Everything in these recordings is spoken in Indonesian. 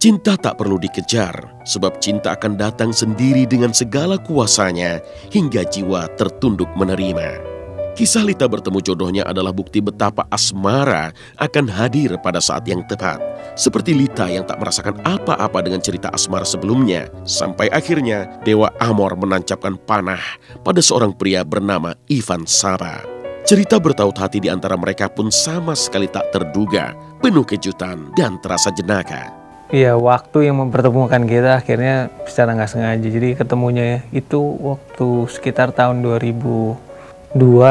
Cinta tak perlu dikejar, sebab cinta akan datang sendiri dengan segala kuasanya hingga jiwa tertunduk menerima. Kisah Lita bertemu jodohnya adalah bukti betapa asmara akan hadir pada saat yang tepat. Seperti Lita yang tak merasakan apa-apa dengan cerita asmara sebelumnya. Sampai akhirnya Dewa Amor menancapkan panah pada seorang pria bernama Ivan Saba. Cerita bertaut hati di antara mereka pun sama sekali tak terduga, penuh kejutan dan terasa jenaka. Iya, waktu yang mempertemukan kita akhirnya secara nggak sengaja. Jadi ketemunya itu waktu sekitar tahun 2002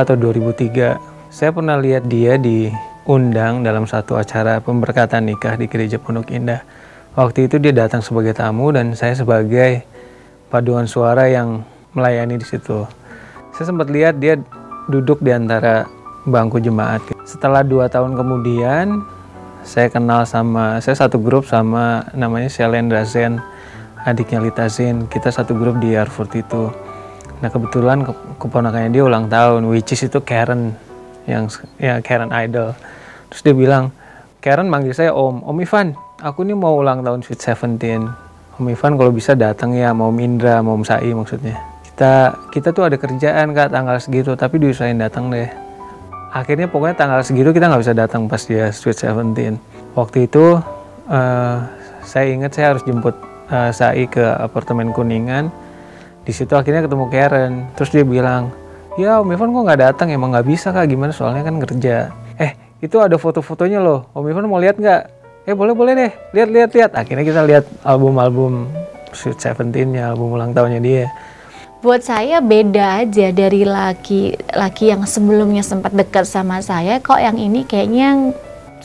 atau 2003. Saya pernah lihat dia diundang dalam satu acara pemberkatan nikah di Gereja Pondok Indah. Waktu itu dia datang sebagai tamu dan saya sebagai paduan suara yang melayani di situ. Saya sempat lihat dia duduk di antara bangku jemaat. Setelah 2 tahun kemudian, saya satu grup sama namanya Shalendra Zen, adiknya Lita Zen. Kita satu grup di Erfurt itu. Nah kebetulan keponakannya dia ulang tahun, which is itu Karen, Karen Idol. Terus dia bilang, Karen manggil saya Om Ivan, aku ini mau ulang tahun Sweet 17. Om Ivan kalau bisa datang ya, mau Om Indra, mau Om Sai maksudnya. Kita tuh ada kerjaan Kak tanggal segitu, tapi diusahain datang deh. Akhirnya pokoknya tanggal segitu kita nggak bisa datang pas dia Sweet 17. Waktu itu saya ingat saya harus jemput Sai ke apartemen Kuningan. Di situ akhirnya ketemu Karen. Terus dia bilang, ya Om Ivan kok nggak datang? Emang nggak bisa Kak, gimana soalnya kan kerja. Itu ada foto-fotonya loh. Om Ivan mau lihat nggak? Boleh deh. Lihat. Akhirnya kita lihat album Sweet 17-nya, album ulang tahunnya dia. Buat saya beda aja dari laki yang sebelumnya sempat dekat sama saya, kok yang ini kayaknya yang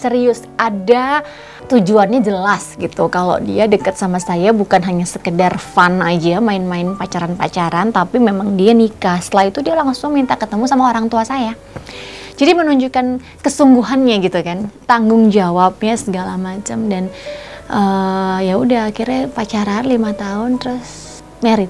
serius, ada tujuannya jelas gitu. Kalau dia dekat sama saya bukan hanya sekedar fun aja, main-main pacaran-pacaran, tapi memang dia nikah. Setelah itu dia langsung minta ketemu sama orang tua saya. Jadi menunjukkan kesungguhannya gitu kan, tanggung jawabnya segala macam. Dan ya udah akhirnya pacaran 5 tahun terus married.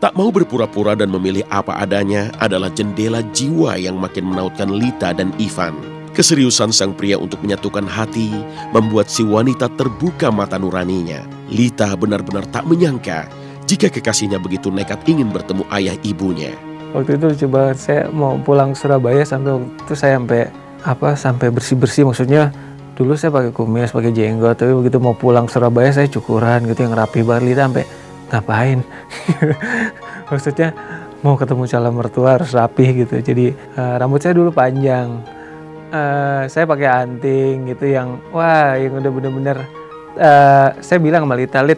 Tak mau berpura-pura dan memilih apa adanya adalah jendela jiwa yang makin menautkan Lita dan Ivan. Keseriusan sang pria untuk menyatukan hati membuat si wanita terbuka mata nuraninya. Lita benar-benar tak menyangka jika kekasihnya begitu nekat ingin bertemu ayah ibunya. Waktu itu coba saya mau pulang Surabaya, sampai waktu itu saya sampai bersih-bersih, maksudnya dulu saya pakai kumis, pakai jenggot, tapi begitu mau pulang Surabaya saya cukuran gitu yang rapi banget. Lita sampai ngapain? Maksudnya mau ketemu calon mertua harus rapih gitu. Jadi rambut saya dulu panjang, saya pakai anting gitu yang udah bener-bener. Saya bilang sama Lita, Lit,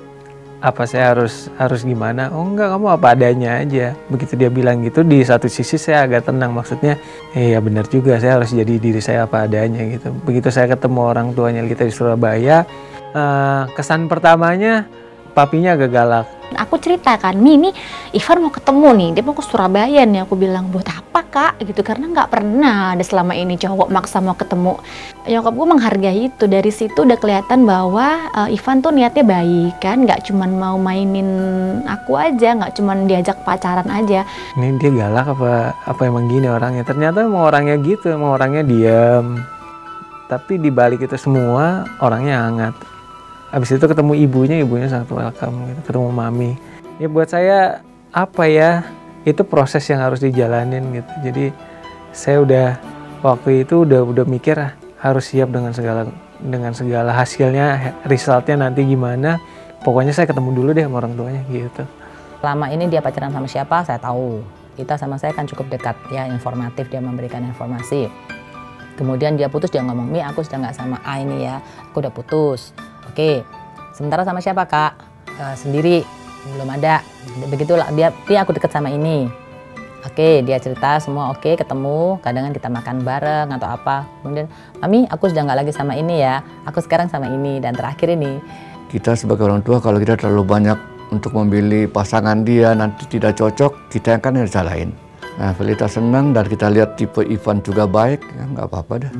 apa saya harus gimana? Oh enggak, kamu apa adanya aja. Begitu dia bilang gitu, di satu sisi saya agak tenang, maksudnya ya benar juga, saya harus jadi diri saya apa adanya gitu. Begitu saya ketemu orang tuanya Lita di Surabaya, kesan pertamanya papinya agak galak. Aku ceritakan, ini Ivan mau ketemu nih, dia mau ke Surabaya nih. Aku bilang, buat apa Kak? Gitu, karena nggak pernah ada selama ini cowok maksa mau ketemu. Nyokap gue menghargai itu. Dari situ udah kelihatan bahwa Ivan tuh niatnya baik kan, nggak cuman mau mainin aku aja, nggak cuman diajak pacaran aja. Ini dia galak apa emang gini orangnya? Ternyata emang orangnya gitu, emang orangnya diam. Tapi di balik itu semua orangnya hangat. Habis itu ketemu ibunya sangat welcome gitu, ketemu mami. Ya buat saya itu proses yang harus dijalanin gitu. Jadi saya waktu itu udah mikir harus siap dengan segala hasilnya, resultnya nanti gimana. Pokoknya saya ketemu dulu deh sama orang tuanya gitu. Selama ini dia pacaran sama siapa saya tahu. Kita sama saya kan cukup dekat ya, informatif, dia memberikan informasi. Kemudian dia putus, dia ngomong, Mi aku sudah nggak sama A ini ya, aku udah putus. Oke, sementara sama siapa Kak? Sendiri, belum ada. Begitulah, dia aku dekat sama ini. Oke, dia cerita semua, oke, ketemu, kadang kita makan bareng atau apa. Kemudian, Mami aku sudah nggak lagi sama ini ya, aku sekarang sama ini. Dan terakhir ini. Kita sebagai orang tua kalau kita terlalu banyak untuk memilih pasangan dia, nanti tidak cocok, kita kan yang disalahin. Nah, Lita senang dan kita lihat tipe Ivan juga baik, ya nggak apa-apa dah.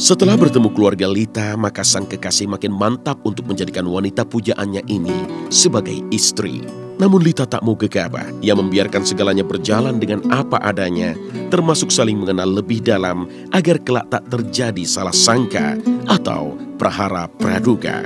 Setelah bertemu keluarga Lita, maka sang kekasih makin mantap untuk menjadikan wanita pujaannya ini sebagai istri. Namun Lita tak mau gegabah. Ia membiarkan segalanya berjalan dengan apa adanya, termasuk saling mengenal lebih dalam agar kelak tak terjadi salah sangka atau prahara praduga.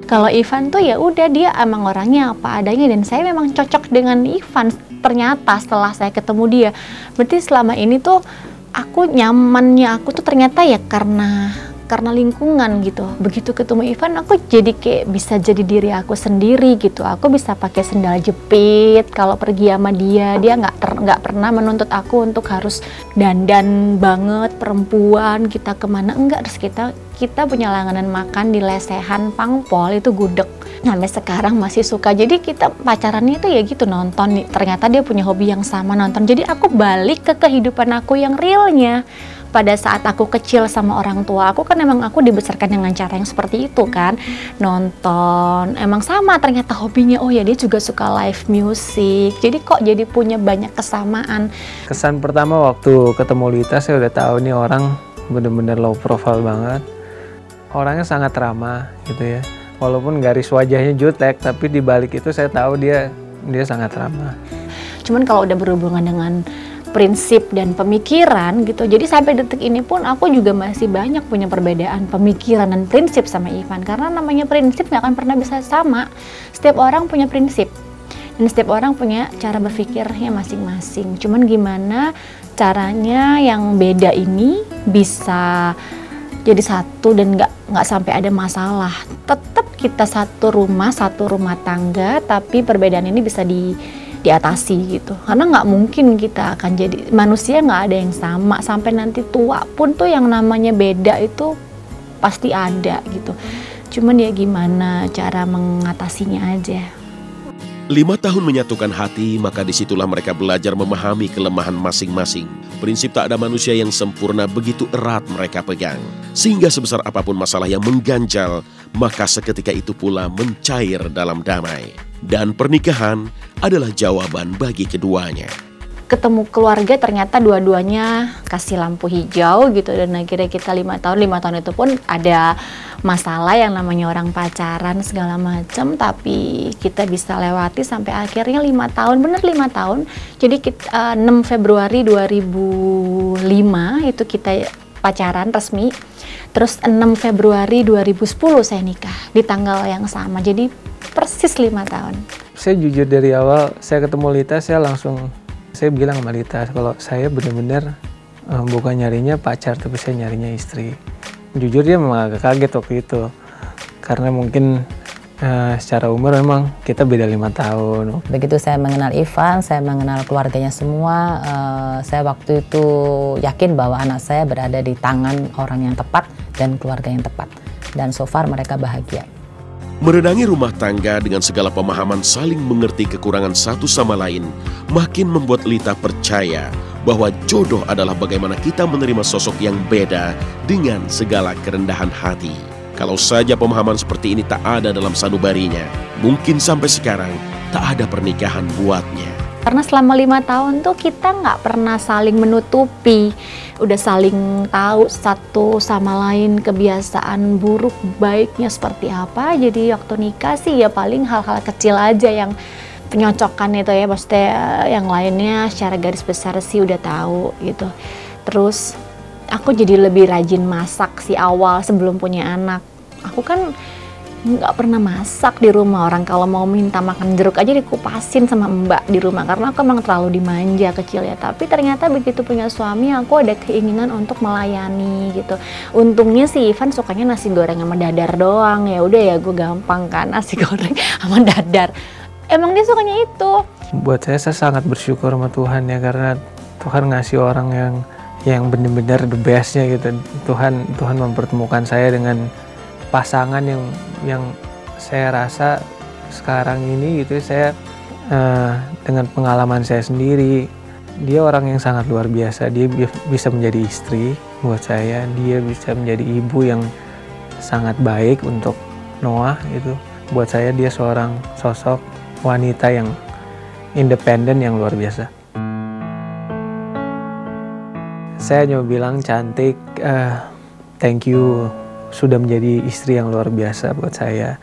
Kalau Ivan tuh ya udah, dia emang orangnya apa adanya, dan saya memang cocok dengan Ivan ternyata setelah saya ketemu dia. Berarti selama ini tuh aku nyamannya aku tuh ternyata ya karena lingkungan gitu. Begitu ketemu Ivan, aku jadi kayak bisa jadi diri aku sendiri gitu. Aku bisa pakai sendal jepit kalau pergi sama dia. Dia nggak pernah menuntut aku untuk harus dandan banget perempuan, kita kemana enggak. Terus kita punya langganan makan di lesehan Pangpol itu gudeg. Sampai sekarang masih suka. Jadi kita pacarannya itu ya gitu, nonton. Ternyata dia punya hobi yang sama, nonton. Jadi aku balik ke kehidupan aku yang realnya. Pada saat aku kecil sama orang tua aku kan emang aku dibesarkan dengan cara yang seperti itu kan, nonton, emang sama ternyata hobinya. Oh ya, dia juga suka live music, jadi kok jadi punya banyak kesamaan. Kesan pertama waktu ketemu Lita, saya udah tahu nih orang bener-bener low profile banget, orangnya sangat ramah gitu ya, walaupun garis wajahnya jutek, tapi di balik itu saya tahu dia sangat ramah. Cuman kalau udah berhubungan dengan prinsip dan pemikiran gitu, jadi sampai detik ini pun aku juga masih banyak punya perbedaan pemikiran dan prinsip sama Ivan, karena namanya prinsip nggak akan pernah bisa sama. Setiap orang punya prinsip dan setiap orang punya cara berpikirnya masing-masing. Cuman gimana caranya yang beda ini bisa jadi satu dan nggak sampai ada masalah. Tetap kita satu rumah tangga, tapi perbedaan ini bisa diatasi gitu, karena nggak mungkin kita akan jadi manusia, nggak ada yang sama sampai nanti tua pun tuh yang namanya beda itu pasti ada gitu. Cuman ya gimana cara mengatasinya aja. 5 tahun menyatukan hati, maka disitulah mereka belajar memahami kelemahan masing-masing. Prinsip tak ada manusia yang sempurna begitu erat mereka pegang, sehingga sebesar apapun masalah yang mengganjal, maka seketika itu pula mencair dalam damai. Dan pernikahan adalah jawaban bagi keduanya. Ketemu keluarga ternyata dua-duanya kasih lampu hijau gitu, dan akhirnya kita 5 tahun itu pun ada masalah yang namanya orang pacaran segala macam, tapi kita bisa lewati sampai akhirnya 5 tahun, bener 5 tahun. Jadi 6 Februari 2005 itu kita pacaran resmi, terus 6 Februari 2010 saya nikah di tanggal yang sama, jadi persis 5 tahun. Saya jujur dari awal saya ketemu Lita, saya bilang sama Lita kalau saya benar-benar bukan nyarinya pacar, tapi saya nyarinya istri. Jujur dia memang agak kaget waktu itu, karena mungkin secara umur memang kita beda 5 tahun. Begitu saya mengenal Ivan, saya mengenal keluarganya semua, saya waktu itu yakin bahwa anak saya berada di tangan orang yang tepat dan keluarga yang tepat. Dan so far mereka bahagia. Merenangi rumah tangga dengan segala pemahaman saling mengerti kekurangan satu sama lain makin membuat Lita percaya bahwa jodoh adalah bagaimana kita menerima sosok yang beda dengan segala kerendahan hati. Kalau saja pemahaman seperti ini tak ada dalam sanubarinya, mungkin sampai sekarang tak ada pernikahan buatnya. Karena selama 5 tahun tuh kita nggak pernah saling menutupi, udah saling tahu satu sama lain kebiasaan buruk baiknya seperti apa. Jadi waktu nikah sih ya paling hal-hal kecil aja yang penyocokan itu ya, maksudnya yang lainnya secara garis besar sih udah tahu gitu. Terus aku jadi lebih rajin masak sih awal sebelum punya anak. Aku kan nggak pernah masak di rumah, orang kalau mau minta makan jeruk aja dikupasin sama mbak di rumah, karena aku emang terlalu dimanja kecil ya. Tapi ternyata begitu punya suami aku ada keinginan untuk melayani gitu. Untungnya si Ivan sukanya nasi goreng sama dadar doang, ya udah ya gue gampang kan nasi goreng sama dadar. Emang dia sukanya itu. Buat saya sangat bersyukur sama Tuhan ya, karena Tuhan ngasih orang yang benar-benar the bestnya gitu. Tuhan mempertemukan saya dengan pasangan yang saya rasa sekarang ini gitu, saya dengan pengalaman saya sendiri, dia orang yang sangat luar biasa. Dia bisa menjadi istri buat saya, dia bisa menjadi ibu yang sangat baik untuk Noah itu. Buat saya dia seorang sosok wanita yang independen yang luar biasa. Saya cuma bilang cantik, thank you sudah menjadi istri yang luar biasa buat saya.